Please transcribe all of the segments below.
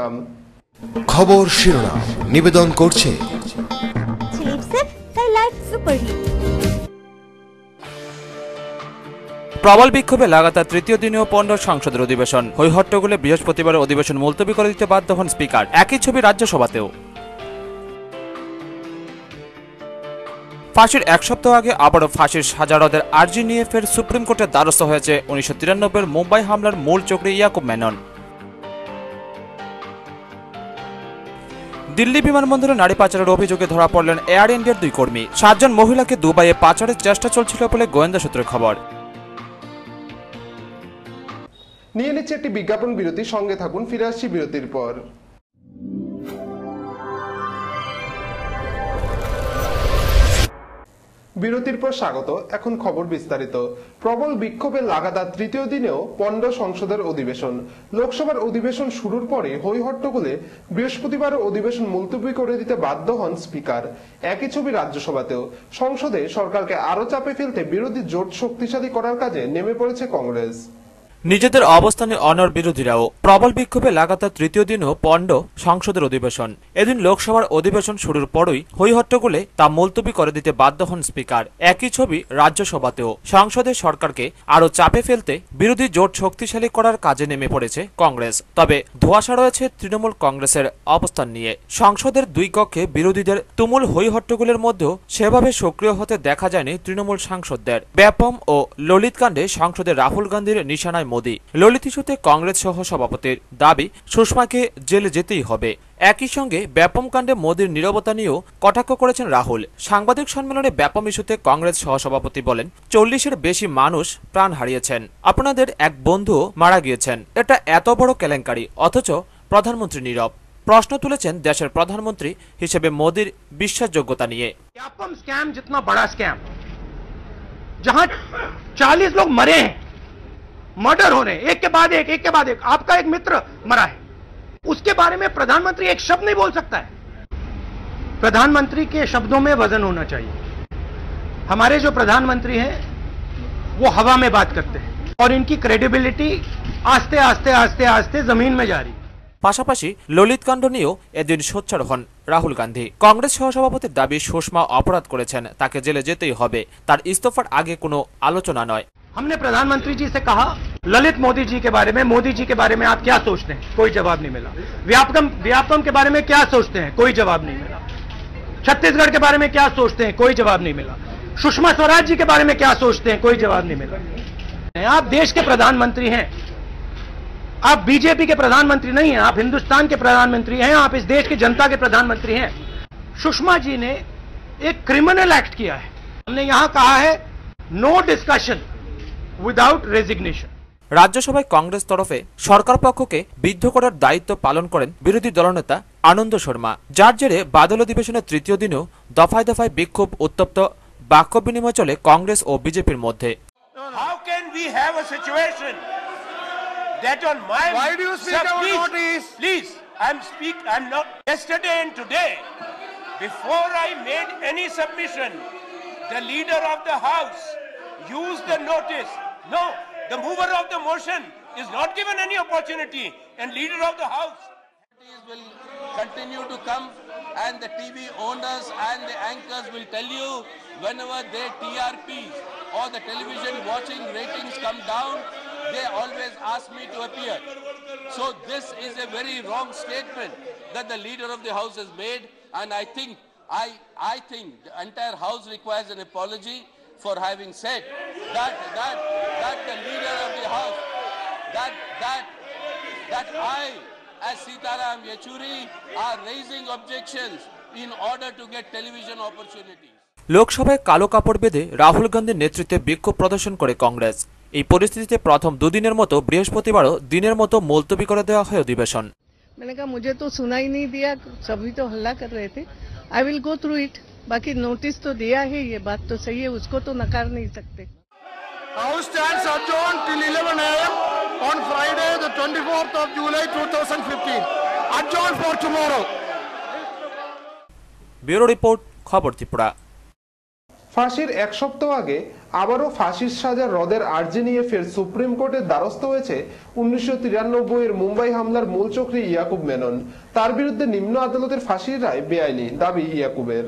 নাম খবর শিরোনাম নিবেদন করছে প্রবল বিক্ষোভে লাগাতার তৃতীয় দিনেও পণ্ড সংসদের অধিবেশন। হৈহট্টগোলে বৃহস্পতিবার অধিবেশন মুলতবি করে দিতে বাধ্য হন স্পিকার। একই ছবি রাজ্যসভাতেও। ফাঁসির এক সপ্তাহ আগে আবারও ফাঁসির সাজা রদের আর্জি নিয়ে ফের সুপ্রিম কোর্টের দ্বারস্থ হয়েছে 1993 মুম্বাই হামলার মূল চক্রী ইয়াকুব মেনন। দিল্লি বিমানবন্দরে নারী পাচারের অভিযোগে ধরা পড়লেন এয়ার ইন্ডিয়ার 2 কর্মী। 7 জন মহিলাকে দুবাইয়ে পাচারের চেষ্টা চলছিল বলে গোয়েন্দা সূত্রের খবর। নিয়ে নিচ্ছে একটি বিজ্ঞাপন বিরতি, সঙ্গে থাকুন, ফিরে আসছি বিরতির পর। বিরতির পর স্বাগত। এখন খবর বিস্তারিত। প্রবল বিক্ষোভে লাগাতার তৃতীয় দিনেও পণ্ড সংসদের অধিবেশন। লোকসভার অধিবেশন শুরুর পরে হৈহট্টগোলে বৃহস্পতিবার অধিবেশন মুলতবি করে দিতে বাধ্য হন স্পিকার। একই ছবি রাজ্যসভাতেও। সংসদে সরকারকে আরো চাপে ফেলতে বিরোধী জোট শক্তিশালী করার কাজে নেমে পড়েছে কংগ্রেস। নিজেদের অবস্থানে অনড় বিরোধীরাও। প্রবল বিক্ষোভে লাগাতার তৃতীয় দিনও পণ্ড সংসদের অধিবেশন। এদিন লোকসভার অধিবেশন শুরুর পরই হৈহট্টগোলে তা মুলতবি করে দিতে বাধ্য হন স্পিকার। একই ছবি রাজ্যসভাতেও। সংসদে সরকারকে আরো চাপে ফেলতে বিরোধী জোট শক্তিশালী করার কাজে নেমে পড়েছে কংগ্রেস। তবে ধোঁয়াশা রয়েছে তৃণমূল কংগ্রেসের অবস্থান নিয়ে। সংসদের 2 কক্ষে বিরোধীদের তুমুল হৈহট্টগোলের মধ্যেও সেভাবে সক্রিয় হতে দেখা যায়নি তৃণমূল সাংসদদের। ব্যাপম ও ললিত কাণ্ডে সংসদে রাহুল গান্ধীর নিশানায় মোদী। ললিত ইস্যুতে কংগ্রেস সহ সভাপতির দাবি সুষমাকে জেলে যেতেই হবে। একই সঙ্গে ব্যাপম কাণ্ডে মোদীর নীরবতা নিয়েও কটাক্ষ করেছেন রাহুল। সাংবাদিক সম্মেলনে ব্যাপম ইস্যুতে কংগ্রেস সহসভাপতি বলেন, 40-এর বেশি মানুষ প্রাণ হারিয়েছেন, আপনাদের এক বন্ধুও মারা গিয়েছেন। এটা এত বড় কেলেঙ্কারি, অথচ প্রধানমন্ত্রী নীরব। প্রশ্ন তুলেছেন দেশের প্রধানমন্ত্রী হিসেবে মোদীর বিশ্বাসযোগ্যতা নিয়ে। व्यापम स्कैम जितना बड़ा स्कैम, जहां 40 लोग मरे हैं, मर्डर हो रहे हैं, एक के बाद एक, आपका एक मित्र मरा है, उसके बारे में प्रधानमंत्री एक शब्द नहीं बोल सकता है। प्रधानमंत्री के शब्दों में वजन होना चाहिए। हमारे जो प्रधानमंत्री हैं वो हवा में बात करते हैं और इनकी क्रेडिबिलिटी आस्ते आस्ते आस्ते आस्ते जमीन में जा रही है। পাশাপাশি ললিত কাণ্ড নিয়েও এদিন সোচ্চার হন রাহুল গান্ধী। কংগ্রেস সহসভাপতির দাবি সুষমা অপরাধ করেছেন, তাকে জেলে যেতেই হবে, তার ইস্তফার আগে কোনো আলোচনা নয়। हमने प्रधानमंत्री जी से कहा ललित मोदी जी के बारे में आप क्या सोचते हैं, कोई जवाब नहीं मिला। व्यापम के बारे में क्या सोचते हैं, कोई जवाब नहीं मिला। छत्तीसगढ़ के बारे में क्या सोचते हैं, कोई जवाब नहीं मिला। सुषमा स्वराज जी के बारे में क्या सोचते हैं, कोई जवाब नहीं मिला। आप देश के प्रधानमंत्री हैं, आप बीजेपी के प्रधानमंत्री नहीं हैं, आप हिंदुस्तान के प्रधानमंत्री हैं, आप इस देश की जनता के प्रधानमंत्री हैं। सुषमा जी ने एक क्रिमिनल एक्ट किया है। हमने यहां कहा है नो डिस्कशन উইদাউট রেজিগনেশন। রাজ্যসভায় কংগ্রেস তরফে সরকার পক্ষকে বিদ্ধ করার দায়িত্ব পালন করেন বিরোধী দলনেতা আনন্দ শর্মা। যার জেরে বাদল অধিবেশনের তৃতীয় দিনেও দফায় দফায় বিক্ষোভ, উত্তপ্ত বাক্য বিনিময় চলে কংগ্রেস ও বিজেপির মধ্যে। How can we have a situation that on my Why do you speak about notice? Please, I'm not. Yesterday and today, before I made any submission, the leader of the house used the notice. No, the mover of the motion is not given any opportunity, and leader of the house will continue to come, and the TV owners and the anchors will tell you whenever their TRPs or the television watching ratings come down, they always ask me to appear. So this is a very wrong statement that the leader of the house has made, and I think the entire house requires an apology for having said that the leader of the house, that I as Sitaram Yechuri are raising objections in order to get television opportunities. লোকসভায় কালো কাপড় বেঁধে রাহুল গান্ধীর নেতৃত্বে বিক্ষোভ প্রদর্শন করে কংগ্রেস। এই পরিস্থিতিতে প্রথম 2 দিনের মতো বৃহস্পতিবারও দিনের মতো মুলতবি করে দেওয়া হয় অধিবেশন। मैंने कहा मुझे तो सुनाई नहीं दिया, सभी तो हल्ला कर रहे थे। I will go through it. बाकी नोटिस तो दिया है, ये बात तो सही है, उसको तो नकार नहीं सकते। House stands adjourned till 11 a.m. on Friday, the 24th of July 2015. Adjourned for tomorrow. Bureau report, খবর ত্রিপুরা। ফাঁসির এক সপ্তাহ আগে আবারও ফাঁসির সাজা রদের আর্জি নিয়ে ফের সুপ্রিম কোর্টের দ্বারস্থ হয়েছে 1993 এর মুম্বাই হামলার মূল চক্রী ইয়াকুব মেনন। তার বিরুদ্ধে নিম্ন আদালতের ফাঁসির রায় বেআইনি দাবি ইয়াকুবের।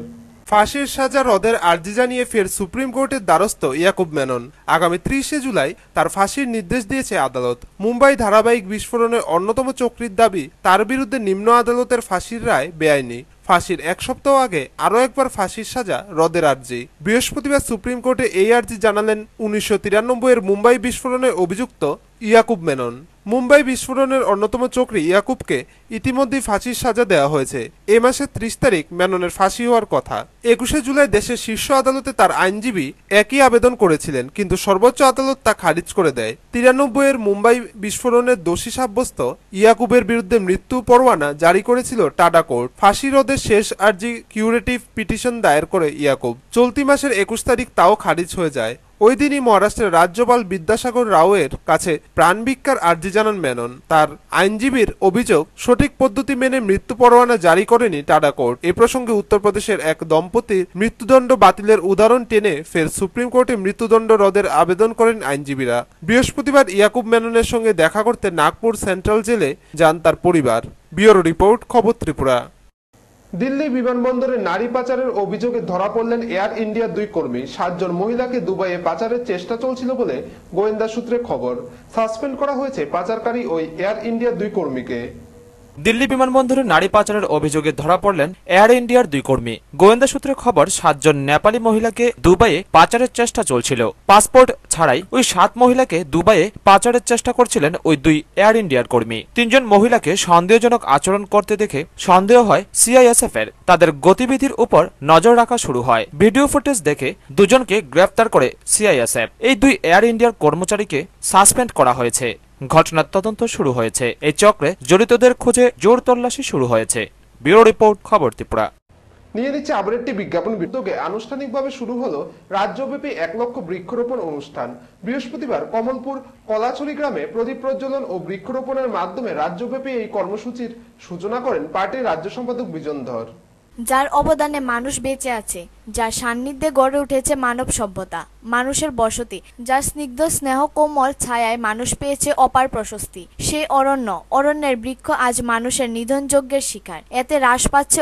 ফাঁসির সাজা রদের আর্জি জানিয়ে ফের সুপ্রিম কোর্টের দ্বারস্থ ইয়াকুব মেনন। আগামী 30 জুলাই তার ফাঁসির নির্দেশ দিয়েছে আদালত। মুম্বাই ধারাবাহিক বিস্ফোরণের অন্যতম চক্রীর দাবি তার বিরুদ্ধে নিম্ন আদালতের ফাঁসির রায় বেআইনি। ফাঁসির এক সপ্তাহ আগে আরও একবার ফাঁসির সাজা রদের আর্জি। বৃহস্পতিবার সুপ্রিম কোর্টে এই আর্জি জানালেন 1993 এর মুম্বাই বিস্ফোরণে অভিযুক্ত ইয়াকুব মেনন। মুম্বাই বিস্ফোরণের অন্যতম চক্রী ইয়াকুবকে ইতিমধ্যেই ফাঁসির সাজা দেওয়া হয়েছে। এ মাসের 30 তারিখ মেননের ফাঁসি হওয়ার কথা। 21 জুলাই দেশের শীর্ষ আদালতে তার আইনজীবী একই আবেদন করেছিলেন, কিন্তু সর্বোচ্চ আদালত তা খারিজ করে দেয়। 93 এর মুম্বাই বিস্ফোরণের দোষী সাব্যস্ত ইয়াকুবের বিরুদ্ধে মৃত্যু পরোয়ানা জারি করেছিল টাডা কোর্ট। ফাঁসি রোধের শেষ আর্জি কিউরেটিভ পিটিশন দায়ের করে ইয়াকুব। চলতি মাসের 21 তারিখ তাও খারিজ হয়ে যায়। ওই দিনই মহারাষ্ট্রের রাজ্যপাল বিদ্যাসাগর রাওয়ের কাছে প্রাণ ভিক্ষার আর্জি জানান মেনন। তার আইনজীবীর অভিযোগ, সঠিক পদ্ধতি মেনে মৃত্যু পরোয়ানা জারি করেনি টাডা কোর্ট। এ প্রসঙ্গে উত্তরপ্রদেশের এক দম্পতির মৃত্যুদণ্ড বাতিলের উদাহরণ টেনে ফের সুপ্রিম কোর্টে মৃত্যুদণ্ড রদের আবেদন করেন আইনজীবীরা। বৃহস্পতিবার ইয়াকুব মেননের সঙ্গে দেখা করতে নাগপুর সেন্ট্রাল জেলে যান তার পরিবার। ব্যুরো রিপোর্ট, খবর ত্রিপুরা। দিল্লি বিমানবন্দরে নারী পাচারের অভিযোগে ধরা পড়লেন এয়ার ইন্ডিয়ার 2 কর্মী। 7 জন মহিলাকে দুবাইয়ে পাচারের চেষ্টা চলছিল বলে গোয়েন্দা সূত্রে খবর। সাসপেন্ড করা হয়েছে পাচারকারী ওই এয়ার ইন্ডিয়ার 2 কর্মীকে। দিল্লি বিমানবন্দরে নারী পাচারের অভিযোগে ধরা পড়লেন এয়ার ইন্ডিয়ার 2 কর্মী। গোয়েন্দা সূত্রে খবর, 7 জন নেপালি মহিলাকে দুবাইয়ে পাচারের চেষ্টা চলছিল। পাসপোর্ট ছাড়াই ওই 7 মহিলাকে দুবাইয়ে পাচারের চেষ্টা করছিলেন ওই 2 এয়ার ইন্ডিয়ার কর্মী। 3 জন মহিলাকে সন্দেহজনক আচরণ করতে দেখে সন্দেহ হয় সিআইএসএফ এর। তাদের গতিবিধির উপর নজর রাখা শুরু হয়। ভিডিও ফুটেজ দেখে 2 জনকে গ্রেফতার করে সিআইএসএফ। এই 2 এয়ার ইন্ডিয়ার কর্মচারীকে সাসপেন্ড করা হয়েছে। ঘটনার তদন্ত শুরু হয়েছে। এই চক্রে জড়িতদের খোঁজে জোর তল্লাশি শুরু হয়েছে। ব্যুরো রিপোর্ট, খবর ত্রিপুরা। নিয়ে নিচ্ছে আবার একটি বিজ্ঞাপন। উদ্যোগে আনুষ্ঠানিকভাবে শুরু হলো রাজ্যব্যাপী 1 লক্ষ বৃক্ষরোপণ অনুষ্ঠান। বৃহস্পতিবার কমলপুর কলাছড়ি গ্রামে প্রদীপ প্রজ্বলন ও বৃক্ষরোপণের মাধ্যমে রাজ্যব্যাপী এই কর্মসূচির সূচনা করেন পার্টির রাজ্য সম্পাদক বিজন ধর। যার অবদানে মানুষ বেঁচে আছে, যার সান্নিধ্যে গড়ে উঠেছে মানব সভ্যতা, মানুষের বসতি, যার স্নিগ্ধ স্নেহ কোমল ছায়ায় মানুষ পেয়েছে অপার প্রশস্তি, সেই অরণ্যের বৃক্ষ আজ মানুষের নিধনযজ্ঞের শিকার। এতে হ্রাস পাচ্ছে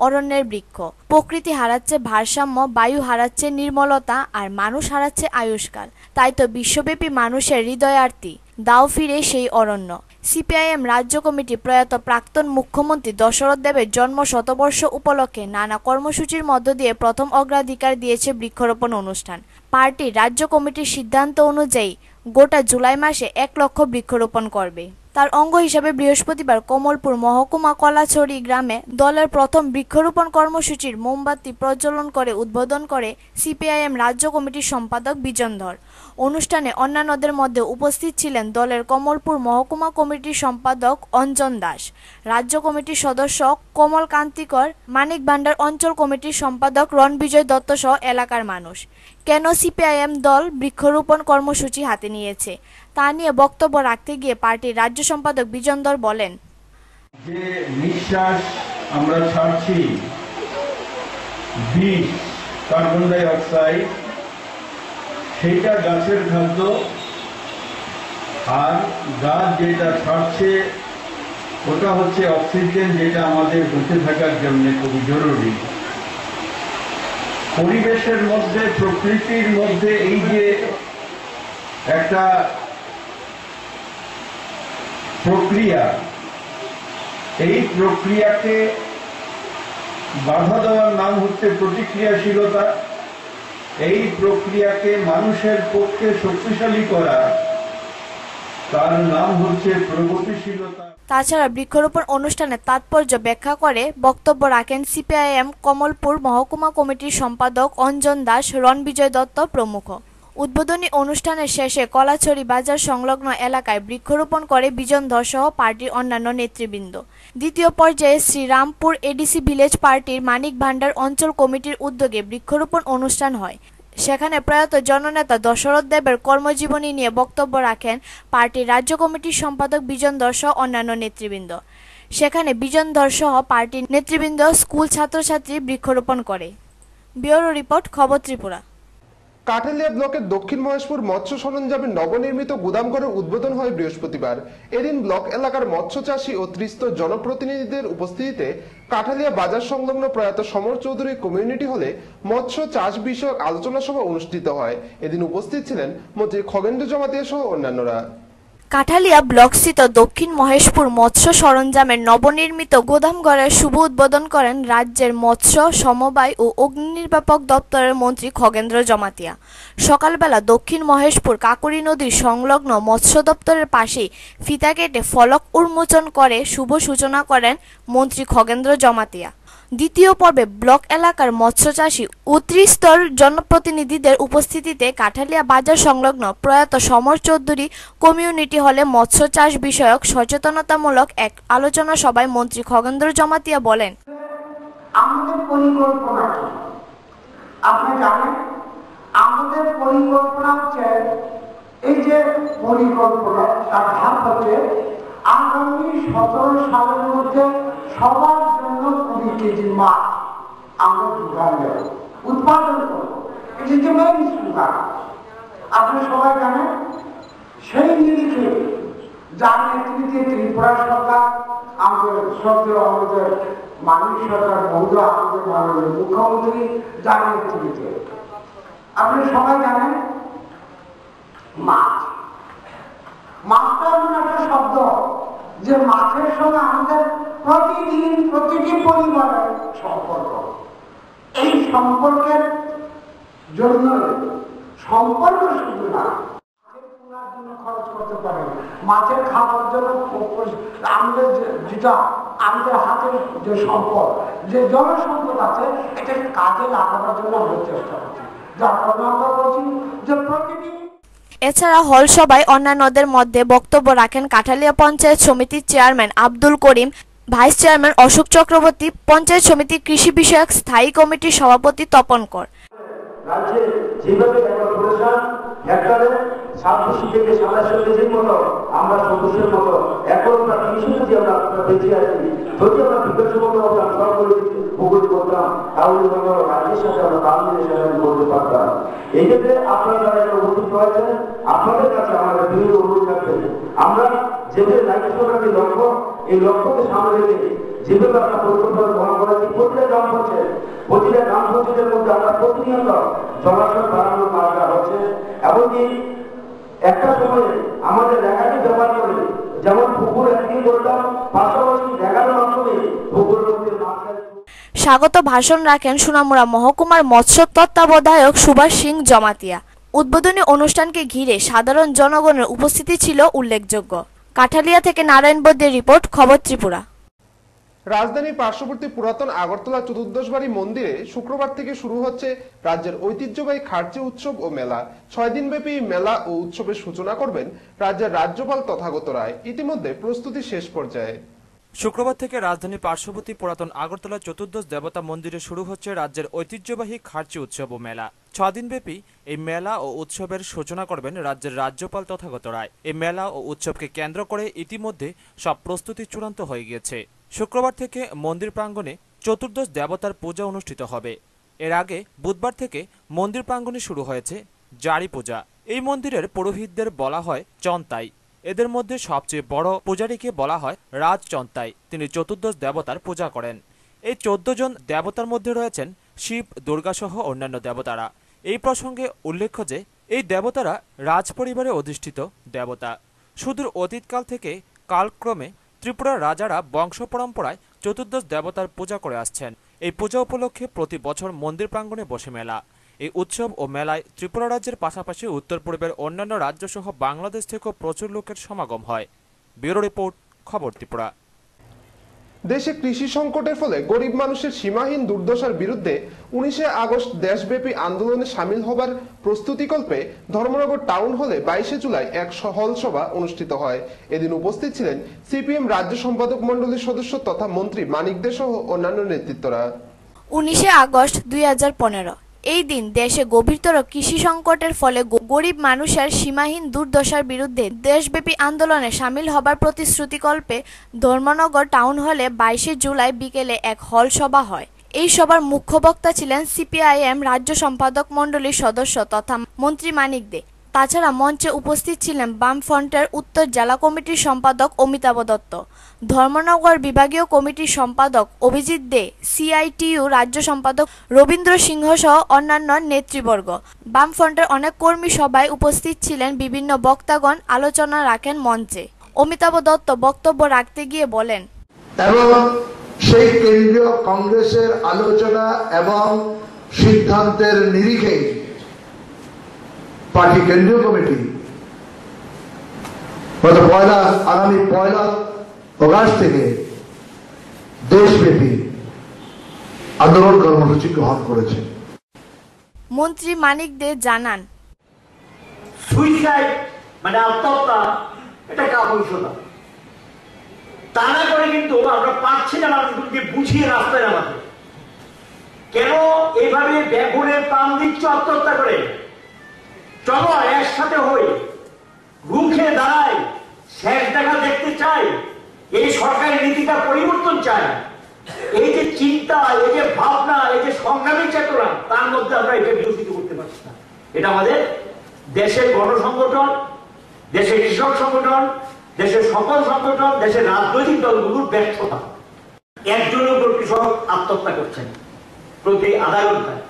অরণ্যের বৃক্ষ। প্রকৃতি হারাচ্ছে ভারসাম্য, বায়ু হারাচ্ছে নির্মলতা, আর মানুষ হারাচ্ছে আয়ুষ্কাল। তাই তো বিশ্বব্যাপী মানুষের হৃদয়ার্তি, দাও ফিরে সেই অরণ্য। সিপিআইএম রাজ্য কমিটি প্রয়াত প্রাক্তন মুখ্যমন্ত্রী দশরথ দেবের জন্ম শতবর্ষ উপলক্ষে নানা কর্মসূচির মধ্য দিয়ে প্রথম অগ্রাধিকার দিয়েছে বৃক্ষরোপণ অনুষ্ঠান। পার্টির রাজ্য কমিটির সিদ্ধান্ত অনুযায়ী গোটা জুলাই মাসে 1 লক্ষ বৃক্ষরোপণ করবে। তার অঙ্গ হিসাবে বৃহস্পতিবার কমলপুর মহকুমা কলাছড়ি গ্রামে দলের প্রথম বৃক্ষরোপণ কর্মসূচির মোমবাতি প্রজ্বলন করে উদ্বোধন করে সিপিআইএম রাজ্য কমিটির সম্পাদক বিজন ধর। অনুষ্ঠানে অন্যান্যদের মধ্যে উপস্থিত ছিলেন দলের কমলপুর মহকুমা কমিটির সম্পাদক অঞ্জন দাস, রাজ্য কমিটির সদস্য কমল কান্তিকর, মানিক ভান্ডার অঞ্চল কমিটির সম্পাদক রণবিজয় দত্ত সহ এলাকার মানুষ। কেন সিপিআইএম দল বৃক্ষরোপণ কর্মসূচি হাতে নিয়েছে তা নিয়ে বক্তব্য রাখতে গিয়ে পার্টির রাজ্য সম্পাদক বিজন ধর বলেন, যে নিঃশ্বাস আমরা ছাড়ছি, বিষ, কার্বন ডাই অক্সাইড, সেইটা গাছের খাদ্য, আর গাছ যেটা ছাড়ছে ওটা হচ্ছে অক্সিজেন, যেটা আমাদের বেঁচে থাকার জন্য খুবই জরুরি। পরিবেশের মধ্যে, প্রকৃতির মধ্যে এই যে একটা প্রক্রিয়া, এই প্রক্রিয়াকে বাধা দেওয়ার নাম হচ্ছে প্রতিক্রিয়াশীলতা। এই প্রক্রিয়াকে মানুষের পক্ষে শক্তিশালী করা, তার নাম হচ্ছে প্রগতিশীলতা। তাছাড়া বৃক্ষরোপণ অনুষ্ঠানে তাৎপর্য ব্যাখ্যা করে বক্তব্য রাখেন সিপিআইএম কমলপুর মহকুমা কমিটির সম্পাদক অঞ্জন দাস, রণবিজয় দত্ত প্রমুখ। উদ্বোধনী অনুষ্ঠানের শেষে কলাছড়ি বাজার সংলগ্ন এলাকায় বৃক্ষরোপণ করে বিজন ধর সহ পার্টির অন্যান্য নেতৃবৃন্দ। দ্বিতীয় পর্যায়ে শ্রীরামপুর এডিসি ভিলেজ পার্টির মানিক ভান্ডার অঞ্চল কমিটির উদ্যোগে বৃক্ষরোপণ অনুষ্ঠান হয়। সেখানে প্রয়াত জননেতা দশরথ দেবের কর্মজীবনী নিয়ে বক্তব্য রাখেন পার্টির রাজ্য কমিটির সম্পাদক বিজন ধর সহ অন্যান্য নেতৃবৃন্দ। সেখানে বিজন ধর সহ পার্টির নেতৃবৃন্দ, স্কুল ছাত্রছাত্রী বৃক্ষরোপণ করে। ব্যুরো রিপোর্ট, খবর ত্রিপুরা। কাঠালিয়া ব্লকের দক্ষিণ মহেশপুর মৎস্য সরঞ্জামের নবনির্মিত গুদামঘরের উদ্বোধন হয় বৃহস্পতিবার। এদিন ব্লক এলাকার মৎস্য চাষী ও ত্রিস্তর জনপ্রতিনিধিদের উপস্থিতিতে কাঠালিয়া বাজার সংলগ্ন প্রয়াত সমর চৌধুরী কমিউনিটি হলে মৎস্য চাষ বিষয়ক আলোচনা সভা অনুষ্ঠিত হয়। এদিন উপস্থিত ছিলেন মন্ত্রী খগেন্দ্র জমাতিয়া সহ অন্যান্যরা। কাঠালিয়া ব্লকস্থিত দক্ষিণ মহেশপুর মৎস্য সরঞ্জামের নবনির্মিত গোদামঘরের শুভ উদ্বোধন করেন রাজ্যের মৎস্য, সমবায় ও অগ্নিনির্বাপক দপ্তরের মন্ত্রী খগেন্দ্র জমাতিয়া। সকালবেলা দক্ষিণ মহেশপুর কাকুরি নদীর সংলগ্ন মৎস্য দপ্তরের পাশেই ফিতা কেটে ফলক উন্মোচন করে শুভ সূচনা করেন মন্ত্রী খগেন্দ্র জমাতিয়া। দ্বিতীয় পর্বে ব্লক এলাকার মৎস্য চাষী ও ত্রিস্তর জনপ্রতিনিধিদের উপস্থিতিতে কাঠালিয়া বাজার সংলগ্ন প্রয়াত সমর চৌধুরী কমিউনিটি হলে মৎস্য চাষ বিষয়ক সচেতনতামূলক এক আলোচনা সভায় মন্ত্রী খগেন্দ্র জমাতিয়া বলেন, আমাদের পরিকল্পনা কি? আপনি জানেন আমাদের পরিকল্পনা হচ্ছে, এই যে পরিকল্পনা তার ধাপ হচ্ছে আগামী 17 সালের মধ্যে সবার জন্য 20 কেজি মাছ আমরা যোগান দেব, উৎপাদন করব। এটি যে মেইন সুবিধা আপনি সবাই জানেন। সেই নিরিখে যার নেতৃত্বে ত্রিপুরা সরকার, আমাদের শ্রদ্ধেয় আমাদের মাননীয় সরকার মহোদয়, আমাদের মাননীয় মুখ্যমন্ত্রী যার নেতৃত্বে, আপনি সবাই জানেন মাছ, মাছটা এমন একটা শব্দ যে মাছের সঙ্গে আমাদের প্রতিদিন প্রতিটি পরিবারের সম্পর্ক। এই সম্পর্কের জন্য সম্পর্ক শুধু না, খরচ করতে পারেন, মাছের খাবার জন্য আমাদের যেটা আমাদের হাতের যে সম্পদ, যে জনসম্পদ আছে, এটা কাজে লাগানোর জন্য আমরা চেষ্টা করছি। যার কারণে আমরা বলছি যে প্রতিদিন। এছাড়া হল সভায় অন্যান্যদের মধ্যে বক্তব্য রাখেন কাঠালিয়া পঞ্চায়েত সমিতির chairman Abdul Karim, vice chairman Ashok Chakraborty, panchayat সমিতির কৃষি বিষয়ক স্থায়ী কমিটির সভাপতি তপন কর। রাজ্যে যেভাবে কর্পোরেশন হেক্টরে 26 থেকে 27 কেজির মতো আমরা সদস্যের মতো এখন আমরা কৃষিতে যে আমরা বেঁচে আছি, যদি আমরা বিকল্প আমরা সরকারি পুকুর করতাম তাহলে আমরা রাজ্যের সাথে আমরা তালমেলের সাথে করতে পারতাম। এই ক্ষেত্রে আপনারা যারা উপস্থিত হয়েছেন, আপনাদের কাছে আমাদের বিভিন্ন অনুরোধ রাখবেন, আমরা যেভাবে দায়িত্বটাকে লক্ষ্য, এই লক্ষ্যকে সামনে রেখে যেভাবে আমরা পরিকল্পনা গ্রহণ করেছি, প্রতিটা গ্রাম পঞ্চায়েতের মধ্যে আমরা প্রতিনিয়ত জলাশয় বাড়ানোর কাজ হচ্ছে। এমনকি একটা সময়ে আমাদের জায়গাটি ব্যবহার করে, যেমন পুকুর একদিন করতাম, পাশাপাশি জায়গার মাধ্যমে পুকুরের মধ্যে স্বাগত ভাষণ রাখেন সোনামুড়া মহকুমার মৎস্য তত্ত্বাবধায়ক সুভাষ সিং জমাতিয়া। উদ্বোধনী অনুষ্ঠানকে ঘিরে সাধারণ জনগণের উপস্থিতি ছিল উল্লেখযোগ্য। কাঠালিয়া থেকে নারায়ণ বৈদ্যের রিপোর্ট, খবর ত্রিপুরা। রাজধানীর পার্শ্ববর্তী পুরাতন আগরতলা চতুর্দশবাড়ি মন্দিরে শুক্রবার থেকে শুরু হচ্ছে রাজ্যের ঐতিহ্যবাহী খার্চি উৎসব ও মেলা। 6 দিনব্যাপী মেলা ও উৎসবের সূচনা করবেন রাজ্যের রাজ্যপাল তথাগত রায়। ইতিমধ্যে প্রস্তুতি শেষ পর্যায়ে। শুক্রবার থেকে রাজধানীর পার্শ্ববর্তী পুরাতন আগরতলা চতুর্দশ দেবতা মন্দিরে শুরু হচ্ছে রাজ্যের ঐতিহ্যবাহী খার্চি উৎসব ও মেলা। 6 দিনব্যাপী এই মেলা ও উৎসবের সূচনা করবেন রাজ্যের রাজ্যপাল তথাগত রায়। এই মেলা ও উৎসবকে কেন্দ্র করে ইতিমধ্যে সব প্রস্তুতি চূড়ান্ত হয়ে গিয়েছে। শুক্রবার থেকে মন্দির প্রাঙ্গণে চতুর্দশ দেবতার পূজা অনুষ্ঠিত হবে। এর আগে বুধবার থেকে মন্দির প্রাঙ্গণে শুরু হয়েছে জারি পূজা। এই মন্দিরের পুরোহিতদের বলা হয় চন্তাই। এদের মধ্যে সবচেয়ে বড় পূজারীকে বলা হয় রাজ চন্তাই। তিনি চতুর্দশ দেবতার পূজা করেন। এই 14 জন দেবতার মধ্যে রয়েছেন শিব, দুর্গা সহ অন্যান্য দেবতারা। এই প্রসঙ্গে উল্লেখ্য যে এই দেবতারা রাজ পরিবারে অধিষ্ঠিত দেবতা। সুদূর অতীতকাল থেকে কালক্রমে ত্রিপুরার রাজারা বংশ পরম্পরায় চতুর্দশ দেবতার পূজা করে আসছেন। এই পূজা উপলক্ষে প্রতি বছর মন্দির প্রাঙ্গণে বসে মেলা। এই উৎসব ও মেলায় ত্রিপুরা রাজ্যের পাশাপাশি উত্তর পূর্বের অন্যান্য রাজ্য সহ বাংলাদেশ থেকেও প্রচুর লোকের সমাগম হয়। ব্যুরো রিপোর্ট, খবর ত্রিপুরা। দেশে কৃষি সংকটের ফলে গরিব মানুষের সীমাহীন দুর্দশার বিরুদ্ধে 19 আগস্ট দেশব্যাপী আন্দোলনে সামিল হবার প্রস্তুতিকল্পে ধর্মনগর টাউন হলে 22 জুলাই এক হল সভা অনুষ্ঠিত হয়। এদিন উপস্থিত ছিলেন সিপিএম রাজ্য সম্পাদক মণ্ডলীর সদস্য তথা মন্ত্রী মানিক দে সহ অন্যান্য নেতৃত্বরা। 19 আগস্ট 2015 এই দিন দেশে গভীরতর কৃষি সংকটের ফলে গরিব মানুষের সীমাহীন দুর্দশার বিরুদ্ধে দেশব্যাপী আন্দোলনে সামিল হবার প্রতিশ্রুতিকল্পে ধর্মনগর টাউন হলে 22 জুলাই বিকেলে এক হল সভা হয়। এই সভার মুখ্য বক্তা ছিলেন সিপিআইএম রাজ্য সম্পাদক মণ্ডলীর সদস্য তথা মন্ত্রী মানিক দে। তাছাড়া মঞ্চে উপস্থিত ছিলেন বামফ্রন্টের উত্তর জেলা কমিটির সম্পাদক অমিতাভ দত্ত, ধর্মনগর বিভাগীয় কমিটির সম্পাদক অভিজিৎ দে, সিআইটিইউ রাজ্য সম্পাদক রবীন্দ্র সিংহ সহ অন্যান্য নেতৃবর্গ। বামফ্রন্টের অনেক কর্মী সভায় উপস্থিত ছিলেন। বিভিন্ন বক্তাগণ আলোচনা রাখেন মঞ্চে। অমিতাভ দত্ত বক্তব্য রাখতে গিয়ে বলেন, এবং সেই কেন্দ্রীয় কংগ্রেসের আলোচনা এবং সিদ্ধান্তের নিরিখে পার্টি কেন্দ্রীয় কমিটি আগামী 1 আগস্ট থেকে দেশব্যাপী আন্দোলন কর্মসূচি গ্রহণ করেছে। মন্ত্রী মানিক দে জানান, সুইসাইড মানে আত্মহত্যা এটা কাপুরুষ না, তা না করে কিন্তু আমরা পাচ্ছি না মানুষগুলোকে বুঝিয়ে রাস্তায় নামাতে। কেন এইভাবে বেগুনের প্রাণ দিচ্ছ আত্মহত্যা করে? চলো একসাথে হই, রুখে দাঁড়াই, শেষ দেখা দেখতে চাই, এই সরকারি নীতিটা পরিবর্তন চাই। এই যে চিন্তা, এই যে ভাবনা, এই যে সংগ্রামী চেতনা, তার মধ্যে আমরা এটা বিকশিত করতে পারছি না। এটা আমাদের দেশের গণসংগঠন, দেশের কৃষক সংগঠন, দেশের সকল সংগঠন, দেশের রাজনৈতিক দলগুলোর ব্যর্থতা। একজনের উপর কৃষক আত্মহত্যা করছেন প্রতি আধা ঘন্টায়।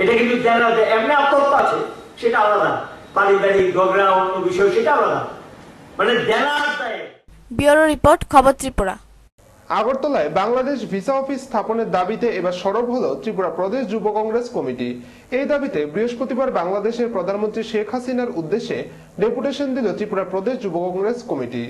এটা কিন্তু এমনি আত্মহত্যা আছে, সেটা আলাদা, পারিবারিক ঝগড়া অন্য বিষয় সেটা আলাদা, মানে দেনা। ব্যুরো রিপোর্ট, খবর ত্রিপুরা। আগরতলায় বাংলাদেশ ভিসা অফিস স্থাপনের দাবিতে এবার সরব হলো ত্রিপুরা প্রদেশ যুব কংগ্রেস কমিটি। এই দাবিতে বৃহস্পতিবার বাংলাদেশের প্রধানমন্ত্রী শেখ হাসিনার উদ্দেশ্যে ডেপুটেশন দিল ত্রিপুরা প্রদেশ যুব কংগ্রেস কমিটি।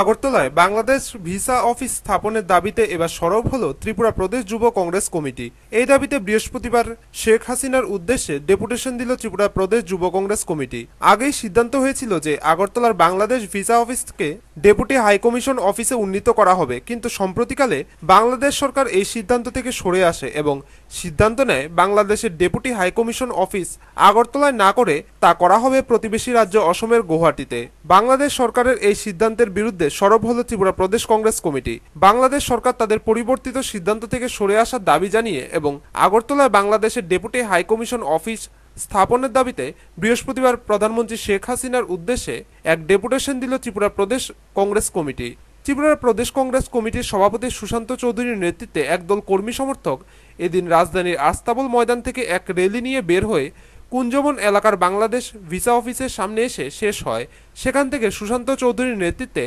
আগরতলায় বাংলাদেশ ভিসা অফিস স্থাপনের দাবিতে এবার সরব হলো ত্রিপুরা প্রদেশ যুব কংগ্রেস কমিটি। এই দাবিতে বৃহস্পতিবার শেখ হাসিনার উদ্দেশ্যে ডেপুটেশন দিল ত্রিপুরা প্রদেশ যুব কংগ্রেস কমিটি। আগেই সিদ্ধান্ত হয়েছিল যে আগরতলার বাংলাদেশ ভিসা অফিসকে ডেপুটি হাইকমিশন অফিসে উন্নীত করা হবে, কিন্তু সম্প্রতিকালে বাংলাদেশ সরকার এই সিদ্ধান্ত থেকে সরে আসে এবং সিদ্ধান্ত নেয় বাংলাদেশের ডেপুটি হাইকমিশন অফিস আগরতলায় না করে তা করা হবে প্রতিবেশী রাজ্য অসমের গুয়াহাটিতে। বাংলাদেশ সরকারের এই সিদ্ধান্তের বিরুদ্ধে সরব হল ত্রিপুরা প্রদেশ কংগ্রেস কমিটি। বাংলাদেশ সরকার তাদের পরিবর্তিত সিদ্ধান্ত থেকে সরে আসার দাবি জানিয়ে এবং আগরতলায় বাংলাদেশের ডেপুটি হাইকমিশন অফিস স্থাপনের দাবিতে বৃহস্পতিবার প্রধানমন্ত্রী শেখ হাসিনার উদ্দেশ্যে এক ডেপুটেশন দিল ত্রিপুরা প্রদেশ কংগ্রেস কমিটি। ত্রিপুরা প্রদেশ কংগ্রেস কমিটির সভাপতি সুশান্ত চৌধুরীর নেতৃত্বে একদল কর্মী সমর্থক এদিন রাজধানীর আস্তাবল ময়দান থেকে এক র্যালি নিয়ে বের হয়ে কুঞ্জবন এলাকার বাংলাদেশ ভিসা অফিসের সামনে এসে শেষ হয়। সেখান থেকে সুশান্ত চৌধুরীর নেতৃত্বে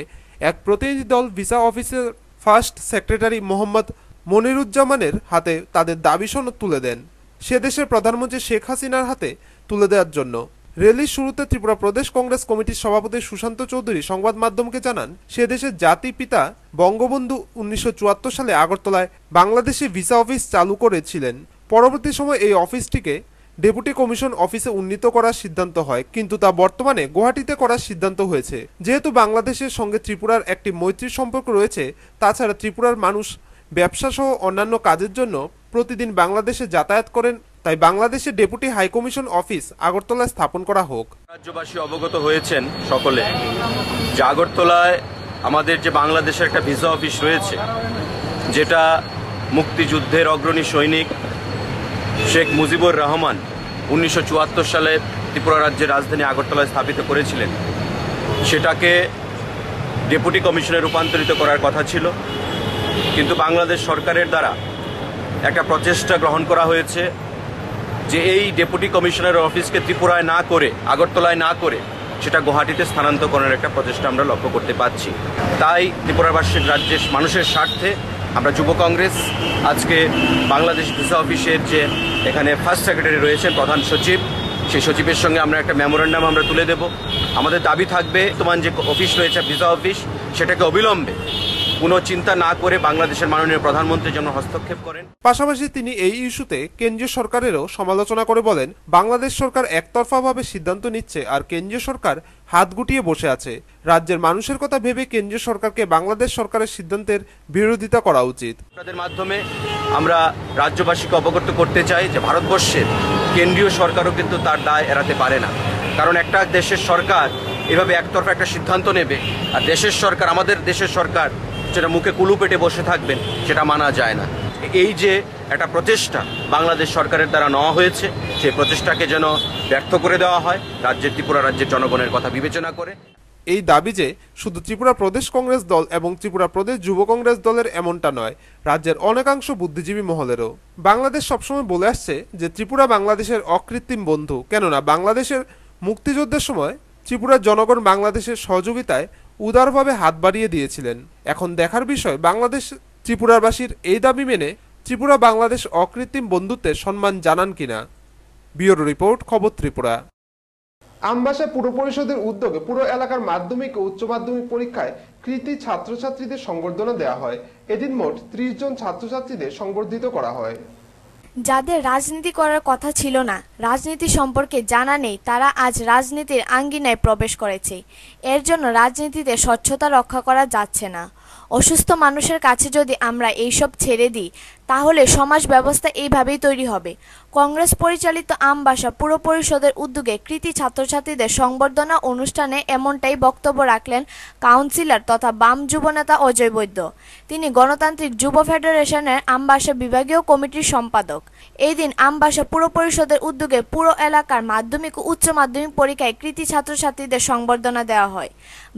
এক প্রতিনিধি দল ভিসা অফিসের ফার্স্ট সেক্রেটারি মোহাম্মদ মনিরুজ্জামানের হাতে তাদের দাবি সনদ তুলে দেন, সে দেশের প্রধানমন্ত্রী শেখ হাসিনার হাতে তুলে দেওয়ার জন্য। র্যালির শুরুতে ত্রিপুরা প্রদেশ কংগ্রেস কমিটির সভাপতি সুশান্ত চৌধুরী সংবাদ মাধ্যমকে জানান, সে দেশের জাতির পিতা বঙ্গবন্ধু 1974 সালে আগরতলায় বাংলাদেশে ভিসা অফিস চালু করেছিলেন। পরবর্তী সময় এই অফিসটিকে ডেপুটি কমিশন অফিসে উন্নীত করার সিদ্ধান্ত হয়, কিন্তু তা বর্তমানে গুয়াহাটিতে করার সিদ্ধান্ত হয়েছে। যেহেতু বাংলাদেশের সঙ্গে ত্রিপুরার একটি মৈত্রীর সম্পর্ক রয়েছে, তাছাড়া ত্রিপুরার মানুষ ব্যবসা সহ অন্যান্য কাজের জন্য প্রতিদিন বাংলাদেশে যাতায়াত করেন, তাই বাংলাদেশের ডেপুটি হাইকমিশন অফিস আগরতলায় স্থাপন করা হোক। রাজ্যবাসী অবগত হয়েছেন সকলে যে আগরতলায় আমাদের যে বাংলাদেশের একটা ভিসা অফিস রয়েছে, যেটা মুক্তিযুদ্ধের অগ্রণী সৈনিক শেখ মুজিবুর রহমান 1974 সালে ত্রিপুরা রাজ্যের রাজধানী আগরতলায় স্থাপিত করেছিলেন, সেটাকে ডেপুটি কমিশনে রূপান্তরিত করার কথা ছিল। কিন্তু বাংলাদেশ সরকারের দ্বারা একটা প্রচেষ্টা গ্রহণ করা হয়েছে যে এই ডেপুটি কমিশনার অফিসকে ত্রিপুরায় না করে, আগরতলায় না করে সেটা গুয়াহাটিতে স্থানান্তর করার একটা প্রচেষ্টা আমরা লক্ষ্য করতে পাচ্ছি। তাই ত্রিপুরাবাসীর রাজ্যের মানুষের স্বার্থে আমরা যুব কংগ্রেস আজকে বাংলাদেশ ভিসা অফিসের যে এখানে ফার্স্ট সেক্রেটারি রয়েছেন প্রধান সচিব, সেই সচিবের সঙ্গে আমরা একটা মেমোরেন্ডাম আমরা তুলে দেব। আমাদের দাবি থাকবে বর্তমান যে অফিস রয়েছে ভিসা অফিস, সেটাকে অবিলম্বে কোনো চিন্তা না করে বাংলাদেশের মাননীয় প্রধানমন্ত্রী যেন হস্তক্ষেপ করেন। পাশাপাশি তিনি এই ইস্যুতে কেন্দ্রীয় সরকারেরও সমালোচনা করে বলেন, বাংলাদেশ সরকার একতরফাভাবে সিদ্ধান্ত নিচ্ছে আর কেন্দ্রীয় সরকার হাত গুটিয়ে বসে আছে। রাজ্যের মানুষের কথা ভেবে কেন্দ্রীয় সরকারকে বাংলাদেশ সরকারের সিদ্ধান্তের বিরোধিতা করা উচিত। আপনাদের মাধ্যমে আমরা রাজ্যবাসীকে অবগত করতে চাই যে ভারতবর্ষের কেন্দ্রীয় সরকারও কিন্তু তার দায় এড়াতে পারে না, কারণ একটা দেশের সরকার এভাবে একতরফা একটা সিদ্ধান্ত নেবে আর দেশের সরকার, আমাদের দেশের সরকার যেটা মুখে কুলু পেটে বসে থাকবেন, সেটা মানা যায় না। এই যে একটা প্রচেষ্টা বাংলাদেশ সরকারের দ্বারা নেওয়া হয়েছে, সেই প্রচেষ্টাকে যেন ব্যর্থ করে দেওয়া হয় ত্রিপুরা রাজ্যের জনগণের কথা বিবেচনা করে। এই দাবি যে শুধু ত্রিপুরা প্রদেশ কংগ্রেস দল এবং ত্রিপুরা প্রদেশ যুব কংগ্রেস দলের এমনটা নয়, রাজ্যের অনেকাংশ বুদ্ধিজীবী মহলেরও। বাংলাদেশ সবসময় বলে আসছে যে ত্রিপুরা বাংলাদেশের অকৃত্রিম বন্ধু, কেননা বাংলাদেশের মুক্তিযুদ্ধের সময় ত্রিপুরার জনগণ বাংলাদেশের সহযোগিতায় উদারভাবে হাত বাড়িয়ে দিয়েছিলেন। এখন দেখার বিষয় বাংলাদেশ ত্রিপুরাবাসীর এই দাবি মেনে ত্রিপুরা বাংলাদেশ অকৃত্রিম বন্ধুত্বের সম্মান জানান কিনা। ব্যুরো রিপোর্ট, খবর ত্রিপুরা। আমবাসা পুর পরিষদের উদ্যোগে পুরো এলাকার মাধ্যমিক ও উচ্চ মাধ্যমিক পরীক্ষায় কৃতী ছাত্রছাত্রীদের সংবর্ধনা দেওয়া হয়। এদিন মোট 30 জন ছাত্রছাত্রীদের সংবর্ধিত করা হয়। যাদের রাজনীতি করার কথা ছিল না, রাজনীতি সম্পর্কে জানা নেই, তারা আজ রাজনীতির আঙ্গিনায় প্রবেশ করেছে। এর জন্য রাজনীতিতে স্বচ্ছতা রক্ষা করা যাচ্ছে না। অসুস্থ মানুষের কাছে যদি আমরা এইসব ছেড়ে দিই তাহলে সমাজ ব্যবস্থা এইভাবেই তৈরি হবে। কংগ্রেস পরিচালিত আমবাসা পুর পরিষদের উদ্যোগে কৃতী ছাত্রছাত্রীদের সংবর্ধনা অনুষ্ঠানে এমনটাই বক্তব্য রাখলেন কাউন্সিলর তথা বাম যুবনেতা অজয় বৈদ্য। তিনি গণতান্ত্রিক যুব ফেডারেশনের আমবাসা বিভাগীয় কমিটির সম্পাদক। এই দিন আমবাসা পুর পরিষদের উদ্যোগে পুরো এলাকার মাধ্যমিক ও উচ্চ মাধ্যমিক পরীক্ষায় কৃতী ছাত্রছাত্রীদের সংবর্ধনা দেওয়া হয়।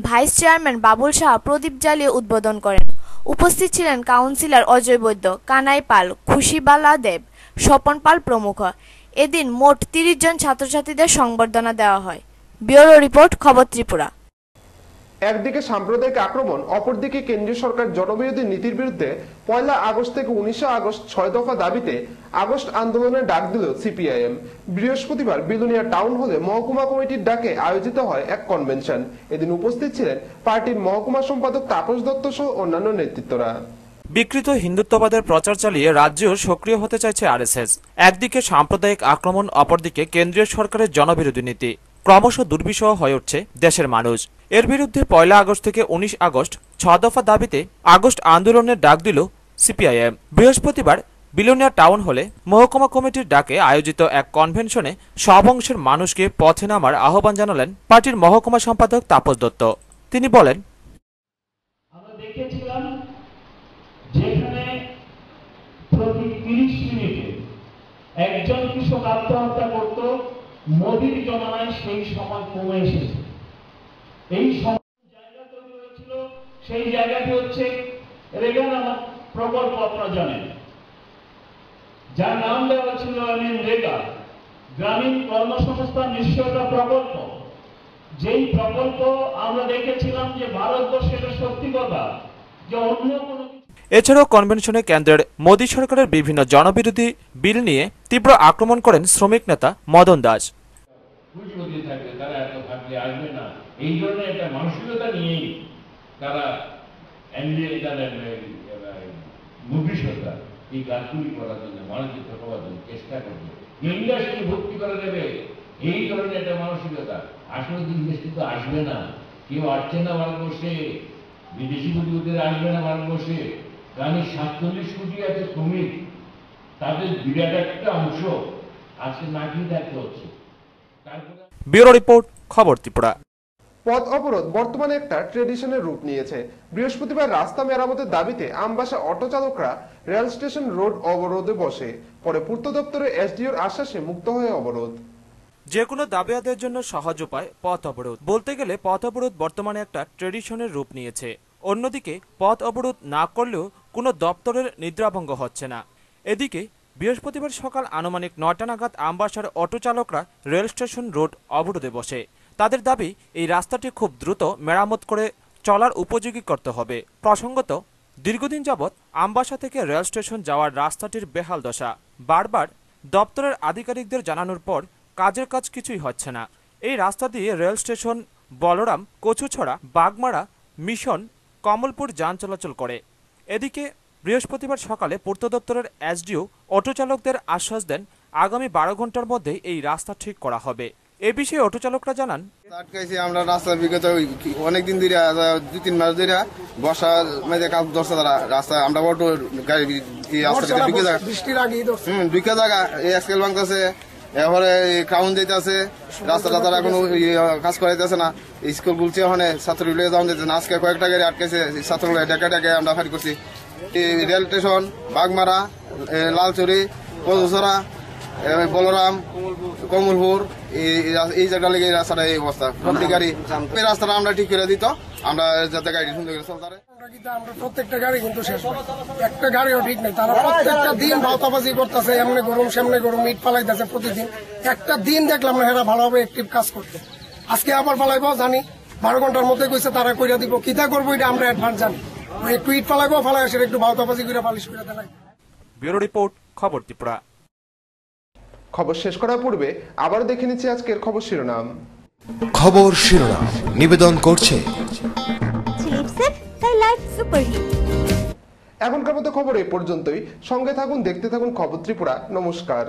ভাইস চেয়ারম্যান বাবুল সাহা প্রদীপ জ্বালিয়ে উদ্বোধন করেন। উপস্থিত ছিলেন কাউন্সিলর অজয় বৈদ্য, কানাই পাল, খুশিবালা দেব, স্বপন পাল প্রমুখ। এদিন মোট 30 জন ছাত্রছাত্রীদের সংবর্ধনা দেওয়া হয়। ব্যুরো রিপোর্ট, খবর ত্রিপুরা। একদিকে সাম্প্রদায়িক আক্রমণ, অপরদিকে কেন্দ্রীয় সরকার জনবিরোধী নীতির বিরুদ্ধে 1 আগস্ট থেকে 19 আগস্ট 6 দফা দাবিতে আগস্ট আন্দোলনের ডাক দিল সিপিআইএম। বৃহস্পতিবার বিলুনিয়া টাউন হলে মহকুমা কমিটির ডাকে আয়োজিত হয় এক কনভেনশন। এদিন উপস্থিত ছিলেন পার্টির মহকুমা সম্পাদক তাপস দত্ত সহ অন্যান্য নেতৃত্বরা। বিকৃত হিন্দুত্ববাদের প্রচার চালিয়ে রাজ্যেও সক্রিয় হতে চাইছে আরএসএস। একদিকে সাম্প্রদায়িক আক্রমণ, অপরদিকে কেন্দ্রীয় সরকারের জনবিরোধী নীতি। ক্রমশ দুর্বিষহ হয়ে উঠছে দেশের মানুষ। এর বিরুদ্ধে 1 আগস্ট থেকে 19 আগস্ট 6 দফা দাবিতে আগস্ট আন্দোলনের ডাক দিল সিপিআইএম। বৃহস্পতিবার বিলোনিয়া টাউন হলে মহকুমা কমিটির ডাকে আয়োজিত এক কনভেনশনে সব অংশের মানুষকে পথে নামার আহ্বান জানালেন পার্টির মহকুমা সম্পাদক তাপস দত্ত। তিনি বলেন, আমরা দেখেছিলাম যেখানে প্রতি 30 মিনিটে একজন কৃষক আত্মহত্যা করত, মোদির জমানায় সেই সময় কমে এসেছে। এই জায়গা তৈরি হয়েছিল, সেই জায়গাটি হচ্ছে রেগানা প্রকল্প, আপনারা জানেন, যার নাম দেওয়া ছিল রেগা, গ্রামীণ কর্মসংস্থান নিশ্চয়তা প্রকল্প। যেই প্রকল্প আমরা দেখেছিলাম যে ভারতবর্ষে এটা সত্যি কথা যে অন্য কোনো। এছাড়াও কনভেনশনে কেন্দ্রের মোদী সরকারের বিভিন্ন জনবিরোধী বিল নিয়ে তীব্র আক্রমণ করেন শ্রমিক নেতা মদন দাস। পুঁজিপতি থাকলে তারা এত থাকলে আসবে না, এই ধরনের একটা মানসিকতা নিয়েই তারা মোদী সরকার এই কাজগুলি করার জন্য, বাণিজ্য করার জন্য চেষ্টা করবে, ইন্ডাস্ট্রি ভর্তি করে দেবে, এই ধরনের একটা মানসিকতা। আসলে ইন্ডাস্ট্রি তো আসবে না, কেউ আসছে না ভারতবর্ষে, বিদেশি পুঁজিপতিরা আসবে না ভারতবর্ষে। কারণ 47 কোটি আছে শ্রমিক, তাদের বিরাট একটা অংশ আজকে নাকি দেখতে হচ্ছে। ব্যুরো রিপোর্ট, খবর ত্রিপুরা। পথ অবরোধ বর্তমানে একটা ট্রেডিশনের রূপ নিয়েছে। বৃহস্পতিবার রাস্তা মেরামতের দাবিতে আমবাসা অটো চালকরা রেল স্টেশন রোড অবরোধে বসে। পরে পূর্ত দপ্তরের এসডিওর আশ্বাসে মুক্ত হয়ে অবরোধ। যে কোনো দাবি আদায়ের জন্য সহজ উপায় পথ অবরোধ। বলতে গেলে পথ অবরোধ বর্তমানে একটা ট্রেডিশনের রূপ নিয়েছে। অন্যদিকে পথ অবরোধ না করলেও কোনো দপ্তরের নিদ্রাভঙ্গ হচ্ছে না। এদিকে বৃহস্পতিবার সকাল আনুমানিক 9টা নাগাদ আমবাসার অটো চালকরা রেল স্টেশন রোড অবরোধে বসে। তাদের দাবি এই রাস্তাটি খুব দ্রুত মেরামত করে চলার উপযোগী করতে হবে। প্রসঙ্গত, দীর্ঘদিন যাবৎ আমবাসা থেকে রেল স্টেশন যাওয়ার রাস্তাটির বেহাল দশা। বারবার দপ্তরের আধিকারিকদের জানানোর পর কাজের কাজ কিছুই হচ্ছে না। এই রাস্তা দিয়ে rail station, Balaram, Kachuchhara, Bagmara, Mission, Kamalpur যান চলাচল করে। এদিকে বৃহস্পতিবার সকালে পূর্ত দপ্তরের এসডিও অটো চালকদের আশ্বাস দেন আগামী 12 ঘন্টার মধ্যে এই রাস্তা ঠিক করা হবে। এ বিষয়ে অটো চালকরা জানান, আটকাইছি আমরা রাস্তা বিগত অনেকদিন ধরে 2-3 মাস ধরে বর্ষা মেঝে কাজ ধরছে তারা রাস্তা। আমরা অটো গাড়ি ঢুকে জায়গা এই এক্সকেল ভাঙতেছে, এরপরে ক্রাউন দিতেছে, রাস্তাটা তারা কোনো কাজ করাইতেছে না। স্কুল গুলছে ওখানে ছাত্রগুলো যাওয়া দিতেছে না। আজকে কয়েকটা গাড়ি আটকেছে, ছাত্রগুলো ডেকে ডেকে আমরা ফাঁড়ি করছি। রেল স্টেশন, বাগমারা, লালচুরি, পদুসরা, বলরাম, কমলপুর এই জায়গা লেগে এই রাস্তাটা এই অবস্থা। প্রতি গাড়ি এই রাস্তাটা আমরা ঠিক করে দিত, আমরা যাতে গাড়ি সুন্দর করে চলতে পারে। আমরা প্রত্যেকটা গাড়ি কিন্তু শেষ একটা গাড়িও ঠিক নেই, তারা প্রত্যেকটা দিন ভাওতাবাজি করতেছে, এমনি গরম সেমনি গরম ইট ফালাইতেছে প্রতিদিন। একটা দিন দেখলাম না এরা ভালোভাবে অ্যাক্টিভ কাজ করতে। আজকে আবার ফালাইবো জানি 12 ঘন্টার মধ্যে কইছে তারা কইরা দিব, কিতা করবো এটা আমরা অ্যাডভান্স জানি। একটু ইট ফালাইবো, ফালাই আসে একটু ভাওতাবাজি করে পালিশ করে দেয়। ব্যুরো রিপোর্ট, খবর ত্রিপুরা। খবর শেষ করার পূর্বে আবার দেখে নিচ্ছি আজকের খবর শিরোনাম। খবর শিরোনাম নিবেদন করছে এখনকার মতো খবর এই পর্যন্তই। সঙ্গে থাকুন, দেখতে থাকুন খবর ত্রিপুরা। নমস্কার।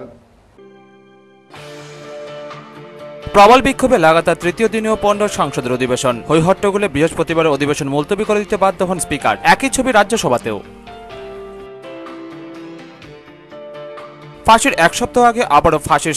প্রবল বিক্ষোভে লাগাতার তৃতীয় দিনেও পণ্ড সংসদের অধিবেশন। হৈহট্টগোলে বৃহস্পতিবার অধিবেশন মুলতবি করে দিতে বাধ্য হন স্পিকার। একই ছবি রাজ্যসভাতেও। ফাঁসির এক সপ্তাহ আগে আবারও ফাঁসির